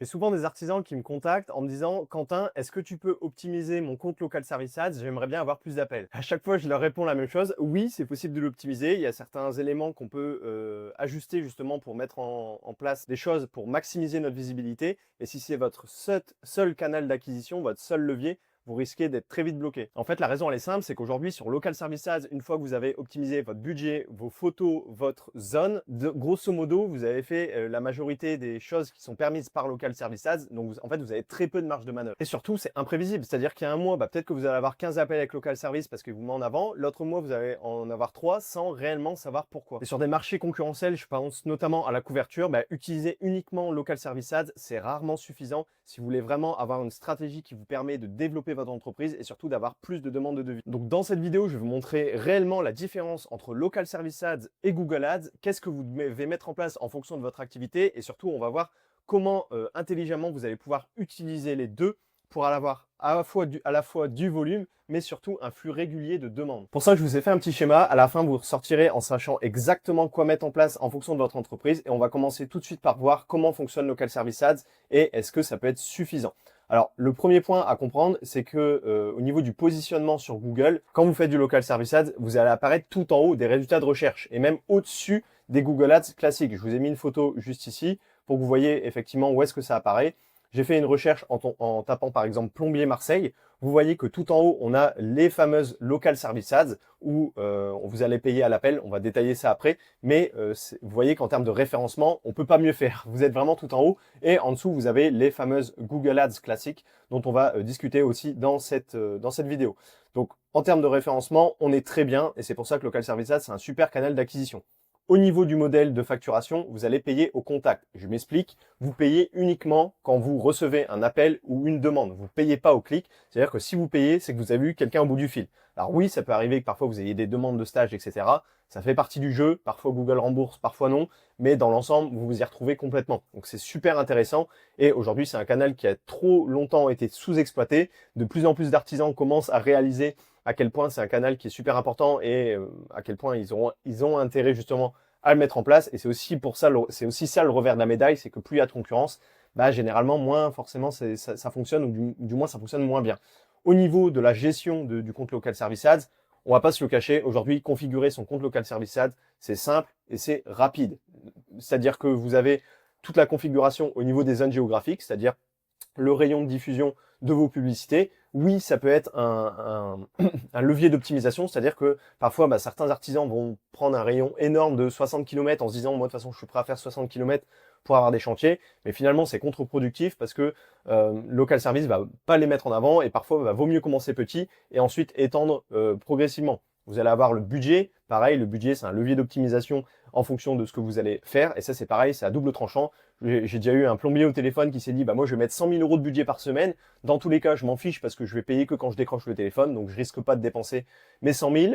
J'ai souvent des artisans qui me contactent en me disant: «Quentin, est-ce que tu peux optimiser mon compte Local Service Ads? J'aimerais bien avoir plus d'appels». À chaque fois, je leur réponds la même chose: «Oui, c'est possible de l'optimiser. Il y a certains éléments qu'on peut, ajuster justement pour mettre en place des choses pour maximiser notre visibilité et si c'est votre seul canal d'acquisition, votre seul levier, vous risquez d'être très vite bloqué». En fait, la raison elle est simple, c'est qu'aujourd'hui sur Local Service Ads, une fois que vous avez optimisé votre budget, vos photos, votre zone, grosso modo, vous avez fait la majorité des choses qui sont permises par Local Service Ads. Donc en fait, vous avez très peu de marge de manœuvre. Et surtout, c'est imprévisible. C'est-à-dire qu'il y a un mois, peut-être que vous allez avoir 15 appels avec Local Service parce que vous met en avant. L'autre mois, vous allez en avoir 3 sans réellement savoir pourquoi. Et sur des marchés concurrentiels, je pense notamment à la couverture, utiliser uniquement Local Service Ads, c'est rarement suffisant si vous voulez vraiment avoir une stratégie qui vous permet de développer votre entreprise et surtout d'avoir plus de demandes de devis. Donc dans cette vidéo, je vais vous montrer réellement la différence entre Local Service Ads et Google Ads, qu'est-ce que vous devez mettre en place en fonction de votre activité et surtout on va voir comment intelligemment vous allez pouvoir utiliser les deux pour avoir à la fois du volume, mais surtout un flux régulier de demandes. Pour ça, je vous ai fait un petit schéma. À la fin, vous ressortirez en sachant exactement quoi mettre en place en fonction de votre entreprise. Et on va commencer tout de suite par voir comment fonctionne Local Service Ads et est-ce que ça peut être suffisant. Alors, le premier point à comprendre, c'est que au niveau du positionnement sur Google, quand vous faites du Local Service Ads, vous allez apparaître tout en haut des résultats de recherche et même au-dessus des Google Ads classiques. Je vous ai mis une photo juste ici pour que vous voyez effectivement où est-ce que ça apparaît. J'ai fait une recherche en tapant par exemple plombier Marseille. Vous voyez que tout en haut, on a les fameuses Local Service Ads où vous allez payer à l'appel. On va détailler ça après. Mais vous voyez qu'en termes de référencement, on peut pas mieux faire. Vous êtes vraiment tout en haut. Et en dessous, vous avez les fameuses Google Ads classiques dont on va discuter aussi dans cette vidéo. Donc, en termes de référencement, on est très bien. Et c'est pour ça que Local Service Ads, c'est un super canal d'acquisition. Au niveau du modèle de facturation, vous allez payer au contact. Je m'explique, vous payez uniquement quand vous recevez un appel ou une demande. Vous ne payez pas au clic. C'est-à-dire que si vous payez, c'est que vous avez eu quelqu'un au bout du fil. Alors oui, ça peut arriver que parfois vous ayez des demandes de stage, etc. Ça fait partie du jeu. Parfois Google rembourse, parfois non. Mais dans l'ensemble, vous vous y retrouvez complètement. Donc c'est super intéressant. Et aujourd'hui, c'est un canal qui a trop longtemps été sous-exploité. De plus en plus d'artisans commencent à réaliser à quel point c'est un canal qui est super important et à quel point ils ont intérêt justement à le mettre en place. Et c'est aussi pour ça, c'est aussi ça le revers de la médaille, c'est que plus il y a de concurrence, généralement moins forcément ça fonctionne ou du moins ça fonctionne moins bien. Au niveau de la gestion du compte Local Service Ads, on va pas se le cacher. Aujourd'hui, configurer son compte Local Service Ads, c'est simple et c'est rapide. C'est-à-dire que vous avez toute la configuration au niveau des zones géographiques, c'est-à-dire le rayon de diffusion de vos publicités. Oui, ça peut être un levier d'optimisation, c'est-à-dire que parfois, certains artisans vont prendre un rayon énorme de 60 km en se disant, moi, de toute façon, je suis prêt à faire 60 km pour avoir des chantiers, mais finalement, c'est contre-productif parce que Local Service va pas les mettre en avant et parfois, vaut mieux commencer petit et ensuite étendre progressivement. Vous allez avoir le budget. Pareil, le budget, c'est un levier d'optimisation en fonction de ce que vous allez faire. Et ça, c'est pareil, c'est à double tranchant. J'ai déjà eu un plombier au téléphone qui s'est dit, moi, je vais mettre 100 000 euros de budget par semaine. Dans tous les cas, je m'en fiche parce que je vais payer que quand je décroche le téléphone. Donc, je risque pas de dépenser mes 100 000.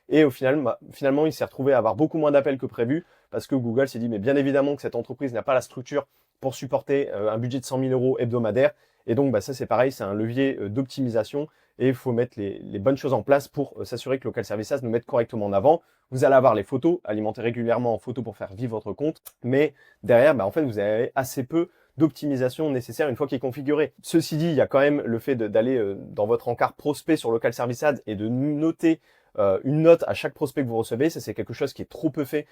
Et au final, finalement, il s'est retrouvé à avoir beaucoup moins d'appels que prévu parce que Google s'est dit, mais bien évidemment que cette entreprise n'a pas la structure pour supporter un budget de 100 000 euros hebdomadaire. Et donc, ça, c'est pareil, c'est un levier d'optimisation et il faut mettre les bonnes choses en place pour s'assurer que Local Service Ads nous mette correctement en avant. Vous allez avoir les photos, alimenter régulièrement en photos pour faire vivre votre compte, mais derrière, en fait, vous avez assez peu d'optimisation nécessaire une fois qu'il est configuré. Ceci dit, il y a quand même le fait d'aller dans votre encart prospect sur Local Service Ads et de noter une note à chaque prospect que vous recevez. Ça, c'est quelque chose qui est trop peu fait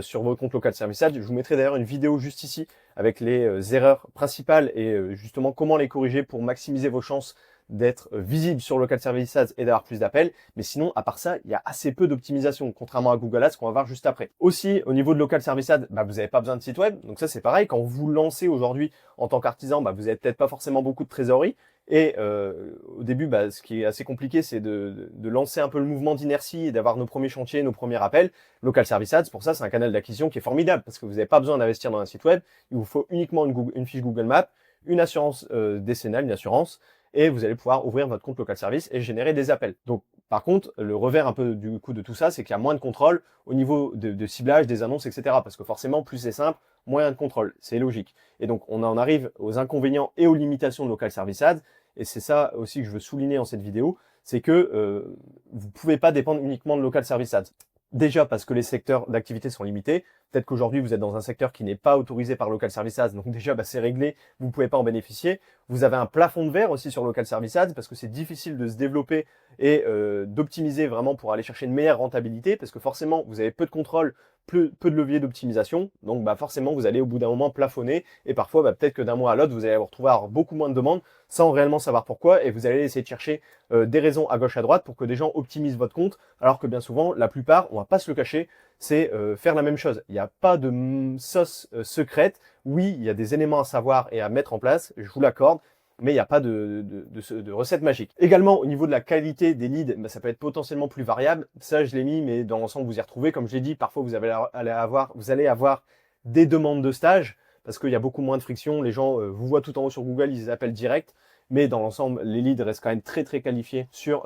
sur votre compte Local Service Ads. Je vous mettrai d'ailleurs une vidéo juste ici avec les erreurs principales et justement comment les corriger pour maximiser vos chances d'être visible sur Local Service Ads et d'avoir plus d'appels. Mais sinon, à part ça, il y a assez peu d'optimisation, contrairement à Google Ads qu'on va voir juste après. Aussi, au niveau de Local Service Ads, vous n'avez pas besoin de site web. Donc ça, c'est pareil. Quand vous lancez aujourd'hui en tant qu'artisan, vous n'avez peut-être pas forcément beaucoup de trésorerie. Et au début, ce qui est assez compliqué, c'est de lancer un peu le mouvement d'inertie et d'avoir nos premiers chantiers, nos premiers appels. Local Service Ads, pour ça, c'est un canal d'acquisition qui est formidable parce que vous n'avez pas besoin d'investir dans un site web. Il vous faut uniquement une fiche Google Maps, une assurance décennale, une assurance, et vous allez pouvoir ouvrir votre compte Local Service et générer des appels. Donc, par contre, le revers un peu du coup de tout ça, c'est qu'il y a moins de contrôle au niveau de ciblage, des annonces, etc. Parce que forcément, plus c'est simple, moins de contrôle. C'est logique. Et donc, on en arrive aux inconvénients et aux limitations de Local Service Ads. Et c'est ça aussi que je veux souligner en cette vidéo, c'est que vous ne pouvez pas dépendre uniquement de Local Service Ads. Déjà parce que les secteurs d'activité sont limités. Peut-être qu'aujourd'hui, vous êtes dans un secteur qui n'est pas autorisé par Local Service Ads, donc déjà, c'est réglé, vous ne pouvez pas en bénéficier. Vous avez un plafond de verre aussi sur Local Service Ads parce que c'est difficile de se développer et d'optimiser vraiment pour aller chercher une meilleure rentabilité parce que forcément, vous avez peu de contrôle, peu de leviers d'optimisation. Donc, forcément, vous allez au bout d'un moment plafonner et parfois, peut-être que d'un mois à l'autre, vous allez vous retrouver à avoir beaucoup moins de demandes sans réellement savoir pourquoi et vous allez essayer de chercher des raisons à gauche à droite pour que des gens optimisent votre compte alors que bien souvent, la plupart, on va pas se le cacher, c'est faire la même chose. Il n'y a pas de sauce secrète. Oui, il y a des éléments à savoir et à mettre en place, je vous l'accorde, mais il n'y a pas de recette magique. Également, au niveau de la qualité des leads, ça peut être potentiellement plus variable. Ça, je l'ai mis, mais dans l'ensemble, vous y retrouvez. Comme je l'ai dit, parfois, vous allez avoir des demandes de stage parce qu'il y a beaucoup moins de friction. Les gens vous voient tout en haut sur Google, ils les appellent direct. Mais dans l'ensemble, les leads restent quand même très, très qualifiés sur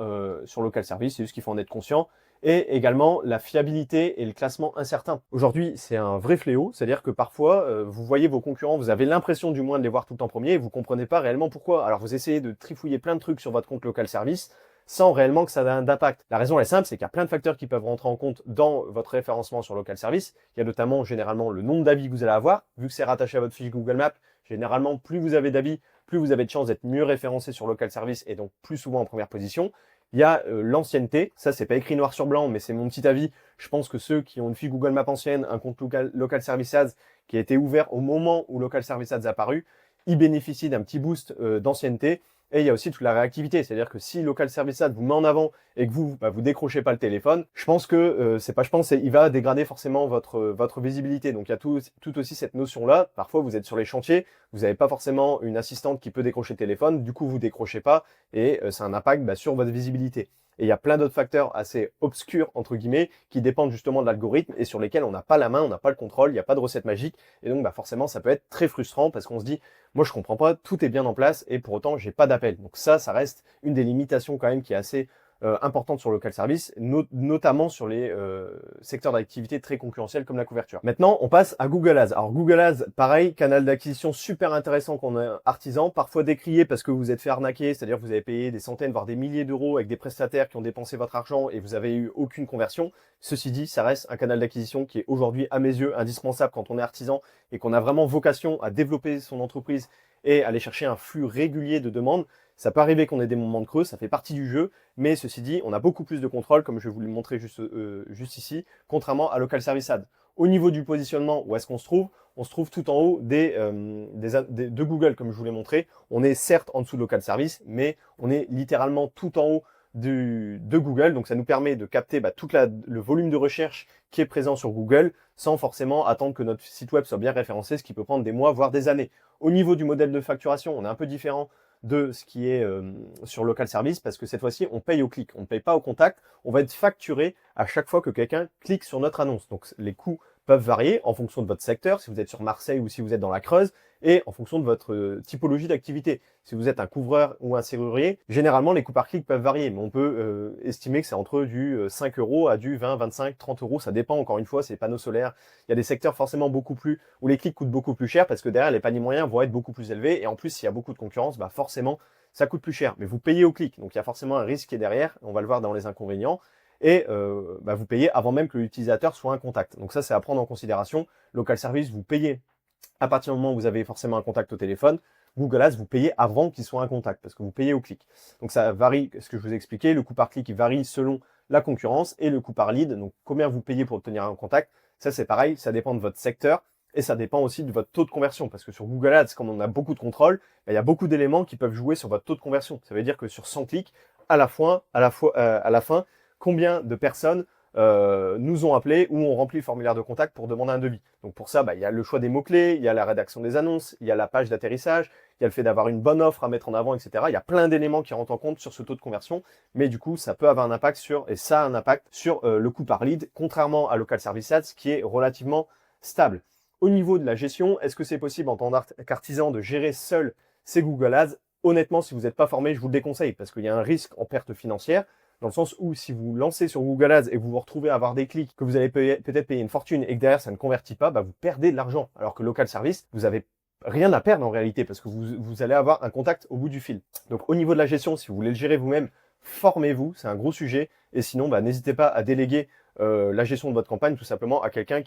Local Service. C'est juste qu'il faut en être conscient. Et également la fiabilité et le classement incertain. Aujourd'hui, c'est un vrai fléau, c'est-à-dire que parfois, vous voyez vos concurrents, vous avez l'impression du moins de les voir tout en premier et vous comprenez pas réellement pourquoi. Alors vous essayez de trifouiller plein de trucs sur votre compte Local Service sans réellement que ça ait un impact. La raison est simple, c'est qu'il y a plein de facteurs qui peuvent rentrer en compte dans votre référencement sur Local Service. Il y a notamment généralement le nombre d'avis que vous allez avoir, vu que c'est rattaché à votre fiche Google Maps. Généralement, plus vous avez d'avis, plus vous avez de chances d'être mieux référencé sur Local Service et donc plus souvent en première position. Il y a l'ancienneté, ça c'est pas écrit noir sur blanc, mais c'est mon petit avis. Je pense que ceux qui ont une fiche Google Maps ancienne, un compte Local Service Ads qui a été ouvert au moment où Local Service Ads a apparu, ils bénéficient d'un petit boost d'ancienneté. Et il y a aussi toute la réactivité, c'est-à-dire que si Local Service Ads vous met en avant et que vous décrochez pas le téléphone, je pense que il va dégrader forcément votre visibilité. Donc il y a tout aussi cette notion-là. Parfois vous êtes sur les chantiers, vous n'avez pas forcément une assistante qui peut décrocher le téléphone, du coup vous décrochez pas et ça a un impact sur votre visibilité. Et il y a plein d'autres facteurs assez obscurs, entre guillemets, qui dépendent justement de l'algorithme et sur lesquels on n'a pas la main, on n'a pas le contrôle, il n'y a pas de recette magique. Et donc, forcément, ça peut être très frustrant parce qu'on se dit, moi, je comprends pas, tout est bien en place et pour autant, j'ai pas d'appel. Donc ça reste une des limitations quand même qui est assez importante sur Local Service, notamment sur les secteurs d'activité très concurrentiels comme la couverture. Maintenant, on passe à Google Ads. Alors Google Ads, pareil, canal d'acquisition super intéressant quand on est artisan, parfois décrié parce que vous êtes fait arnaquer, c'est-à-dire que vous avez payé des centaines, voire des milliers d'euros avec des prestataires qui ont dépensé votre argent et vous avez eu aucune conversion. Ceci dit, ça reste un canal d'acquisition qui est aujourd'hui, à mes yeux, indispensable quand on est artisan et qu'on a vraiment vocation à développer son entreprise et aller chercher un flux régulier de demandes. Ça peut arriver qu'on ait des moments de creux, ça fait partie du jeu, mais ceci dit, on a beaucoup plus de contrôle, comme je vais vous le montrer juste ici, contrairement à Local Service Ads. Au niveau du positionnement, où est-ce qu'on se trouve? On se trouve tout en haut de Google, comme je vous l'ai montré. On est certes en dessous de Local Service, mais on est littéralement tout en haut de Google. Donc ça nous permet de capter tout le volume de recherche qui est présent sur Google, sans forcément attendre que notre site web soit bien référencé, ce qui peut prendre des mois, voire des années. Au niveau du modèle de facturation, on est un peu différent de ce qui est sur Local Service parce que cette fois-ci, on paye au clic, on ne paye pas au contact, on va être facturé à chaque fois que quelqu'un clique sur notre annonce. Donc les coûts peuvent varier en fonction de votre secteur, si vous êtes sur Marseille ou si vous êtes dans la Creuse, et en fonction de votre typologie d'activité. Si vous êtes un couvreur ou un serrurier, généralement les coûts par clic peuvent varier, mais on peut estimer que c'est entre du 5 euros à du 20, 25, 30 euros, ça dépend encore une fois, c'est les panneaux solaires. Il y a des secteurs forcément beaucoup plus, où les clics coûtent beaucoup plus cher parce que derrière les paniers moyens vont être beaucoup plus élevés, et en plus s'il y a beaucoup de concurrence, forcément ça coûte plus cher, mais vous payez au clic, donc il y a forcément un risque qui est derrière, on va le voir dans les inconvénients, et vous payez avant même que l'utilisateur soit un contact. Donc ça, c'est à prendre en considération. Local Service, vous payez à partir du moment où vous avez forcément un contact au téléphone. Google Ads, vous payez avant qu'il soit un contact, parce que vous payez au clic. Donc ça varie, ce que je vous ai expliqué, le coût par clic il varie selon la concurrence, et le coût par lead, donc combien vous payez pour obtenir un contact, ça c'est pareil, ça dépend de votre secteur, et ça dépend aussi de votre taux de conversion, parce que sur Google Ads, comme on a beaucoup de contrôle, il y a beaucoup d'éléments qui peuvent jouer sur votre taux de conversion. Ça veut dire que sur 100 clics, à la fin, combien de personnes nous ont appelés ou ont rempli le formulaire de contact pour demander un devis. Donc pour ça, il y a le choix des mots-clés, il y a la rédaction des annonces, il y a la page d'atterrissage, il y a le fait d'avoir une bonne offre à mettre en avant, etc. Il y a plein d'éléments qui rentrent en compte sur ce taux de conversion, mais du coup, ça peut avoir un impact sur le coût par lead, contrairement à Local Service Ads, qui est relativement stable. Au niveau de la gestion, est-ce que c'est possible en tant qu'artisan de gérer seul ces Google Ads? Honnêtement, si vous n'êtes pas formé, je vous le déconseille, parce qu'il y a un risque en perte financière, dans le sens où si vous lancez sur Google Ads et que vous vous retrouvez à avoir des clics, que vous allez peut-être payer une fortune et que derrière ça ne convertit pas, vous perdez de l'argent. Alors que Local Service, vous avez rien à perdre en réalité parce que vous allez avoir un contact au bout du fil. Donc au niveau de la gestion, si vous voulez le gérer vous-même, formez-vous, c'est un gros sujet. Et sinon, n'hésitez pas à déléguer la gestion de votre campagne tout simplement à quelqu'un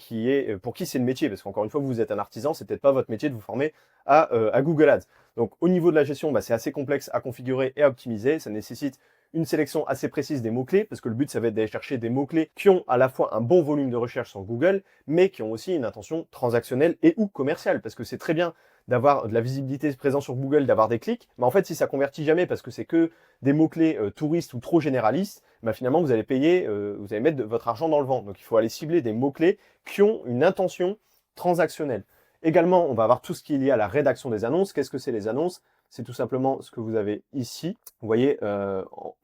pour qui c'est le métier. Parce qu'encore une fois, vous êtes un artisan, c'est peut-être pas votre métier de vous former à Google Ads. Donc au niveau de la gestion, c'est assez complexe à configurer et à optimiser. Ça nécessite une sélection assez précise des mots-clés, parce que le but, ça va être d'aller chercher des mots-clés qui ont à la fois un bon volume de recherche sur Google, mais qui ont aussi une intention transactionnelle et ou commerciale, parce que c'est très bien d'avoir de la visibilité présente sur Google, d'avoir des clics, mais en fait, si ça convertit jamais, parce que c'est que des mots-clés touristes ou trop généralistes, finalement, vous allez payer, vous allez mettre votre argent dans le vent. Donc, il faut aller cibler des mots-clés qui ont une intention transactionnelle. Également, on va avoir tout ce qui est lié à la rédaction des annonces. Qu'est-ce que c'est les annonces? C'est tout simplement ce que vous avez ici. Vous voyez,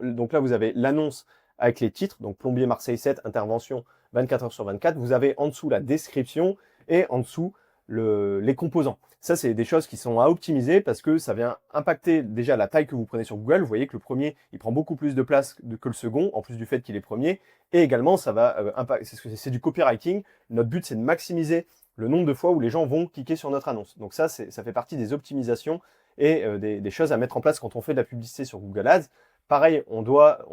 donc là, vous avez l'annonce avec les titres, donc plombier Marseille 7, intervention 24 heures sur 24. Vous avez en dessous la description et en dessous les composants. Ça, c'est des choses qui sont à optimiser parce que ça vient impacter déjà la taille que vous prenez sur Google. Vous voyez que le premier, il prend beaucoup plus de place que le second, en plus du fait qu'il est premier. Et également, ça va impacter, c'est du copywriting. Notre but, c'est de maximiser le nombre de fois où les gens vont cliquer sur notre annonce. Donc ça fait partie des optimisations et des choses à mettre en place quand on fait de la publicité sur Google Ads. Pareil, on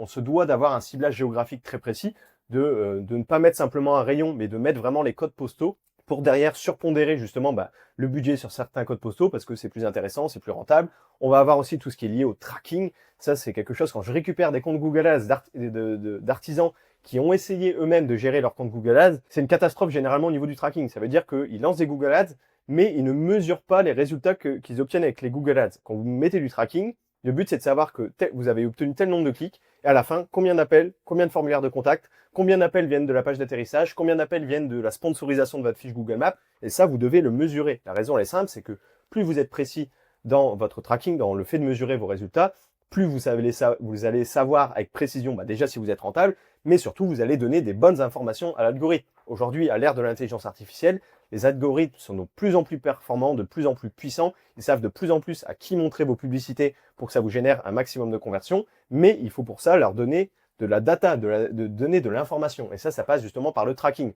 se doit d'avoir un ciblage géographique très précis, de ne pas mettre simplement un rayon, mais de mettre vraiment les codes postaux pour derrière surpondérer justement le budget sur certains codes postaux parce que c'est plus intéressant, c'est plus rentable. On va avoir aussi tout ce qui est lié au tracking. Ça, c'est quelque chose, quand je récupère des comptes Google Ads d'artisans qui ont essayé eux-mêmes de gérer leur compte Google Ads, c'est une catastrophe généralement au niveau du tracking. Ça veut dire qu'ils lancent des Google Ads, mais ils ne mesurent pas les résultats qu'ils obtiennent avec les Google Ads. Quand vous mettez du tracking, le but c'est de savoir que vous avez obtenu tel nombre de clics, et à la fin, combien d'appels, combien de formulaires de contact, combien d'appels viennent de la page d'atterrissage, combien d'appels viennent de la sponsorisation de votre fiche Google Maps, et ça, vous devez le mesurer. La raison, elle est simple, c'est que plus vous êtes précis dans votre tracking, dans le fait de mesurer vos résultats, plus vous allez savoir avec précision, déjà si vous êtes rentable, mais surtout, vous allez donner des bonnes informations à l'algorithme. Aujourd'hui, à l'ère de l'intelligence artificielle, les algorithmes sont de plus en plus performants, de plus en plus puissants. Ils savent de plus en plus à qui montrer vos publicités pour que ça vous génère un maximum de conversions. Mais il faut pour ça leur donner de la data, de donner de l'information. Et ça passe justement par le tracking.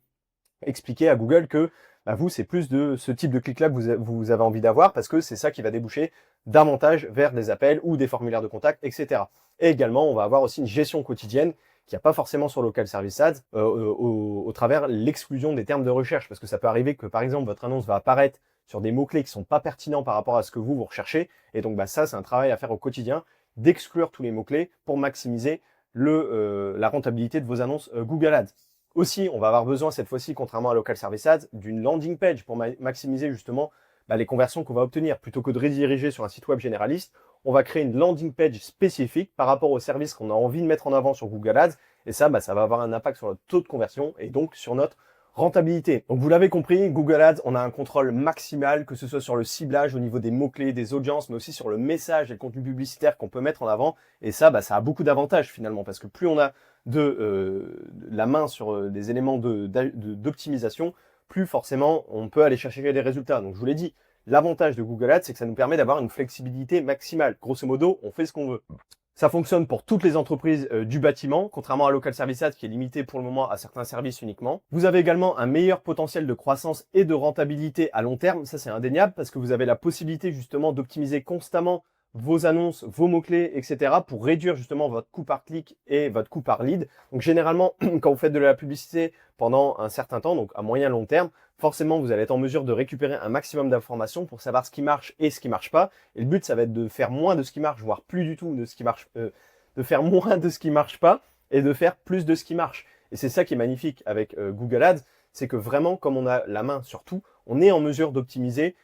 Expliquer à Google que vous, c'est plus de ce type de clic-là que vous avez envie d'avoir parce que c'est ça qui va déboucher davantage vers des appels ou des formulaires de contact, etc. Et également, on va avoir aussi une gestion quotidienne qu'il n'y a pas forcément sur Local Service Ads au travers l'exclusion des termes de recherche. Parce que ça peut arriver que, par exemple, votre annonce va apparaître sur des mots-clés qui ne sont pas pertinents par rapport à ce que vous recherchez. Et donc, ça, c'est un travail à faire au quotidien, d'exclure tous les mots-clés pour maximiser la rentabilité de vos annonces Google Ads. Aussi, on va avoir besoin cette fois-ci, contrairement à Local Service Ads, d'une landing page pour maximiser justement les conversions qu'on va obtenir. Plutôt que de rediriger sur un site web généraliste, on va créer une landing page spécifique par rapport au service qu'on a envie de mettre en avant sur Google Ads. Et ça, ça va avoir un impact sur notre taux de conversion et donc sur notre rentabilité. Donc vous l'avez compris, Google Ads, on a un contrôle maximal, que ce soit sur le ciblage au niveau des mots-clés, des audiences, mais aussi sur le message et le contenu publicitaire qu'on peut mettre en avant. Et ça, ça a beaucoup d'avantages finalement, parce que plus on a la main sur des éléments d'optimisation, plus forcément on peut aller chercher des résultats. Donc je vous l'ai dit, l'avantage de Google Ads, c'est que ça nous permet d'avoir une flexibilité maximale. Grosso modo, on fait ce qu'on veut. Ça fonctionne pour toutes les entreprises du bâtiment, contrairement à Local Service Ads qui est limité pour le moment à certains services uniquement. Vous avez également un meilleur potentiel de croissance et de rentabilité à long terme. Ça, c'est indéniable parce que vous avez la possibilité justement d'optimiser constamment vos annonces, vos mots-clés, etc. pour réduire justement votre coût par clic et votre coût par lead. Donc généralement, quand vous faites de la publicité pendant un certain temps, donc à moyen long terme, forcément, vous allez être en mesure de récupérer un maximum d'informations pour savoir ce qui marche et ce qui marche pas. Et le but, ça va être de faire moins de ce qui marche, voire plus du tout de ce qui marche, de faire moins de ce qui marche pas et de faire plus de ce qui marche. Et c'est ça qui est magnifique avec Google Ads, c'est que vraiment, comme on a la main sur tout, on est en mesure d'optimiser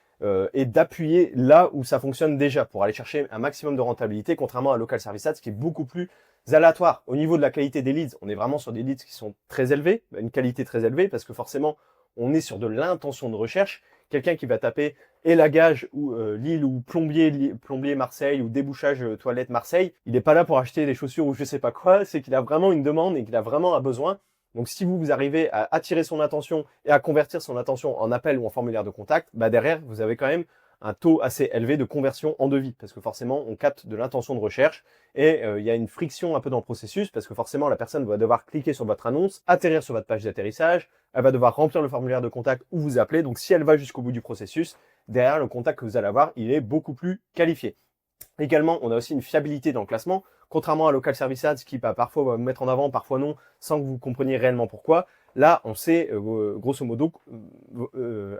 et d'appuyer là où ça fonctionne déjà pour aller chercher un maximum de rentabilité, contrairement à Local Service Ads qui est beaucoup plus aléatoire. Au niveau de la qualité des leads, on est vraiment sur des leads qui sont très élevés, une qualité très élevée, parce que forcément, on est sur de l'intention de recherche. Quelqu'un qui va taper élagage ou Lille ou plombier Marseille ou débouchage toilette Marseille, il n'est pas là pour acheter des chaussures ou je sais pas quoi, c'est qu'il a vraiment une demande et qu'il a vraiment un besoin. Donc si vous arrivez à attirer son attention et à convertir son attention en appel ou en formulaire de contact, derrière, vous avez quand même un taux assez élevé de conversion en devis parce que forcément, on capte de l'intention de recherche et il y a une friction un peu dans le processus parce que forcément, la personne va devoir cliquer sur votre annonce, atterrir sur votre page d'atterrissage, elle va devoir remplir le formulaire de contact ou vous appeler. Donc si elle va jusqu'au bout du processus, derrière, le contact que vous allez avoir, il est beaucoup plus qualifié. Également, on a aussi une fiabilité dans le classement. Contrairement à Local Service Ads qui parfois va vous mettre en avant, parfois non, sans que vous compreniez réellement pourquoi. Là, on sait grosso modo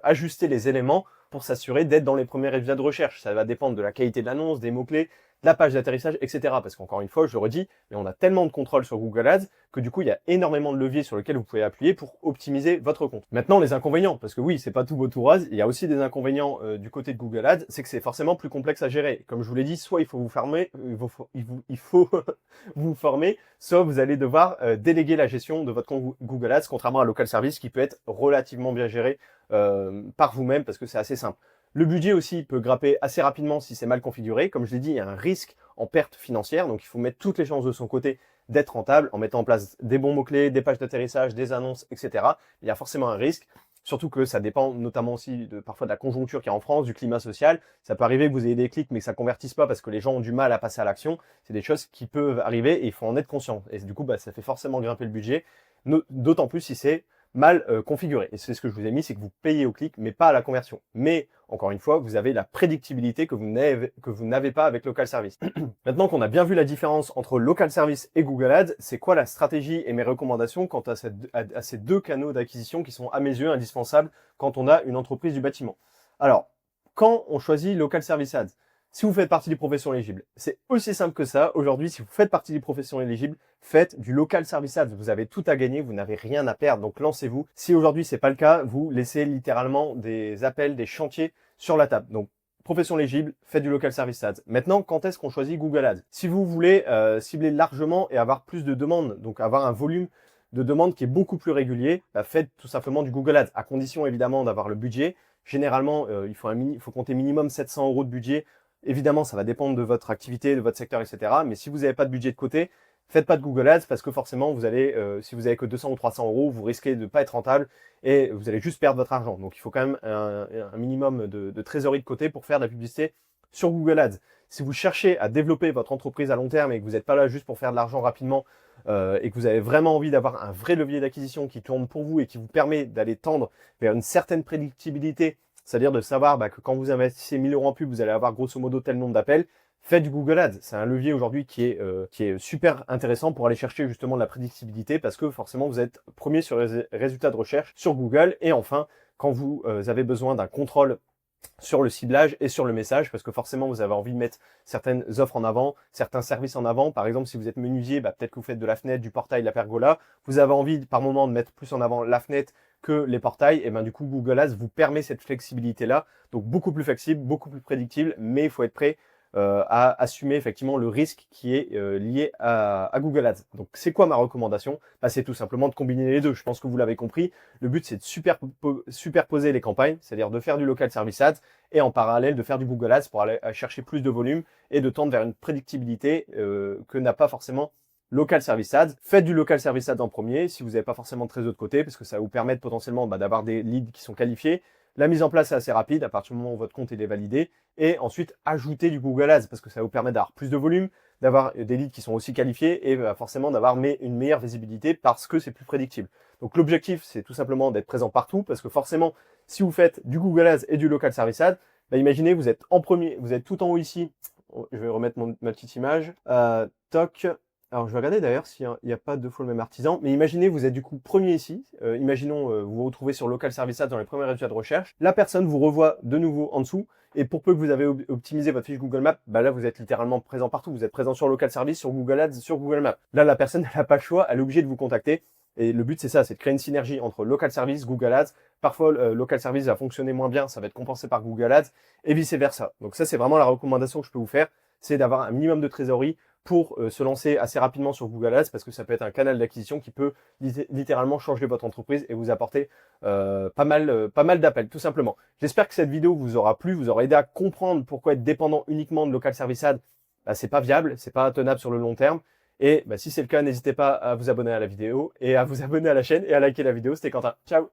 ajuster les éléments pour s'assurer d'être dans les premiers résultats de recherche. Ça va dépendre de la qualité de l'annonce, des mots-clés, de la page d'atterrissage, etc. Parce qu'encore une fois, je le redis, mais on a tellement de contrôle sur Google Ads que du coup, il y a énormément de leviers sur lesquels vous pouvez appuyer pour optimiser votre compte. Maintenant, les inconvénients, parce que oui, c'est pas tout beau tout rose, il y a aussi des inconvénients du côté de Google Ads, c'est que c'est forcément plus complexe à gérer. Comme je vous l'ai dit, soit il faut vous former, il faut vous former, soit vous allez devoir déléguer la gestion de votre compte Google Ads, contrairement à Local Service qui peut être relativement bien géré par vous-même parce que c'est assez simple. Le budget aussi peut grimper assez rapidement si c'est mal configuré. Comme je l'ai dit, il y a un risque en perte financière, donc il faut mettre toutes les chances de son côté d'être rentable en mettant en place des bons mots-clés, des pages d'atterrissage, des annonces, etc. Il y a forcément un risque, surtout que ça dépend notamment aussi parfois de la conjoncture qu'il y a en France, du climat social. Ça peut arriver que vous ayez des clics mais que ça ne convertisse pas parce que les gens ont du mal à passer à l'action. C'est des choses qui peuvent arriver et il faut en être conscient. Et du coup, ça fait forcément grimper le budget, d'autant plus si c'est mal configuré. Et c'est ce que je vous ai mis, c'est que vous payez au clic, mais pas à la conversion. Mais, encore une fois, vous avez la prédictibilité que vous n'avez pas avec Local Service. Maintenant qu'on a bien vu la différence entre Local Service et Google Ads, c'est quoi la stratégie et mes recommandations quant à ces deux canaux d'acquisition qui sont, à mes yeux, indispensables quand on a une entreprise du bâtiment. Alors, quand on choisit Local Service Ads, si vous faites partie des professions éligibles, c'est aussi simple que ça. Aujourd'hui, si vous faites partie des professions éligibles, faites du Local Service Ads. Vous avez tout à gagner, vous n'avez rien à perdre, donc lancez-vous. Si aujourd'hui c'est pas le cas, vous laissez littéralement des appels, des chantiers sur la table. Donc, profession éligible, faites du Local Service Ads. Maintenant, quand est-ce qu'on choisit Google Ads? Si vous voulez cibler largement et avoir plus de demandes, donc avoir un volume de demandes qui est beaucoup plus régulier, faites tout simplement du Google Ads, à condition évidemment d'avoir le budget. Généralement, il faut compter minimum 700 € de budget. Évidemment, ça va dépendre de votre activité, de votre secteur, etc. Mais si vous n'avez pas de budget de côté, faites pas de Google Ads parce que forcément, vous allez, si vous avez que 200 ou 300 €, vous risquez de ne pas être rentable et vous allez juste perdre votre argent. Donc, il faut quand même un minimum de trésorerie de côté pour faire de la publicité sur Google Ads. Si vous cherchez à développer votre entreprise à long terme et que vous n'êtes pas là juste pour faire de l'argent rapidement et que vous avez vraiment envie d'avoir un vrai levier d'acquisition qui tourne pour vous et qui vous permet d'aller tendre vers une certaine prédictibilité, c'est-à-dire de savoir que quand vous investissez 1000 € en pub, vous allez avoir grosso modo tel nombre d'appels, faites du Google Ads. C'est un levier aujourd'hui qui est super intéressant pour aller chercher justement de la prédictibilité parce que forcément, vous êtes premier sur les résultats de recherche sur Google. Et enfin, quand vous avez besoin d'un contrôle sur le ciblage et sur le message, parce que forcément, vous avez envie de mettre certaines offres en avant, certains services en avant. Par exemple, si vous êtes menuisier, peut-être que vous faites de la fenêtre, du portail, de la pergola. Vous avez envie par moment de mettre plus en avant la fenêtre que les portails. Et du coup, Google Ads vous permet cette flexibilité-là. Donc, beaucoup plus flexible, beaucoup plus prédictible, mais il faut être prêt à assumer effectivement le risque qui est lié à Google Ads. Donc, c'est quoi ma recommandation? C'est tout simplement de combiner les deux. Je pense que vous l'avez compris. Le but, c'est de superposer les campagnes, c'est-à-dire de faire du Local Service Ads et en parallèle de faire du Google Ads pour aller chercher plus de volume et de tendre vers une prédictibilité que n'a pas forcément Local Service Ads. Faites du Local Service Ads en premier si vous n'avez pas forcément de trésor de côté parce que ça va vous permettre potentiellement d'avoir des leads qui sont qualifiés. La mise en place est assez rapide à partir du moment où votre compte est validé. Et ensuite, ajouter du Google Ads parce que ça va vous permettre d'avoir plus de volume, d'avoir des leads qui sont aussi qualifiés et forcément d'avoir une meilleure visibilité parce que c'est plus prédictible. Donc l'objectif, c'est tout simplement d'être présent partout parce que forcément, si vous faites du Google Ads et du Local Service Ads, imaginez, vous êtes en premier, vous êtes tout en haut ici. Je vais remettre ma petite image. Toc. Alors, je vais regarder d'ailleurs s'il n'y a pas deux fois le même artisan. Mais imaginez, vous êtes du coup premier ici. Imaginons, vous vous retrouvez sur Local Service Ads dans les premiers résultats de recherche. La personne vous revoit de nouveau en dessous. Et pour peu que vous avez optimisé votre fiche Google Maps, là, vous êtes littéralement présent partout. Vous êtes présent sur Local Service, sur Google Ads, sur Google Maps. Là, la personne, elle n'a pas le choix. Elle est obligée de vous contacter. Et le but, c'est ça, c'est de créer une synergie entre Local Service, Google Ads. Parfois, Local Service va fonctionner moins bien. Ça va être compensé par Google Ads et vice versa. Donc ça, c'est vraiment la recommandation que je peux vous faire. C'est d'avoir un minimum de trésorerie pour se lancer assez rapidement sur Google Ads parce que ça peut être un canal d'acquisition qui peut littéralement changer votre entreprise et vous apporter pas mal d'appels, tout simplement. J'espère que cette vidéo vous aura plu, vous aura aidé à comprendre pourquoi être dépendant uniquement de Local Service Ads, c'est pas viable, c'est pas tenable sur le long terme. Et si c'est le cas, n'hésitez pas à vous abonner à la vidéo et à vous abonner à la chaîne et à liker la vidéo. C'était Quentin. Ciao!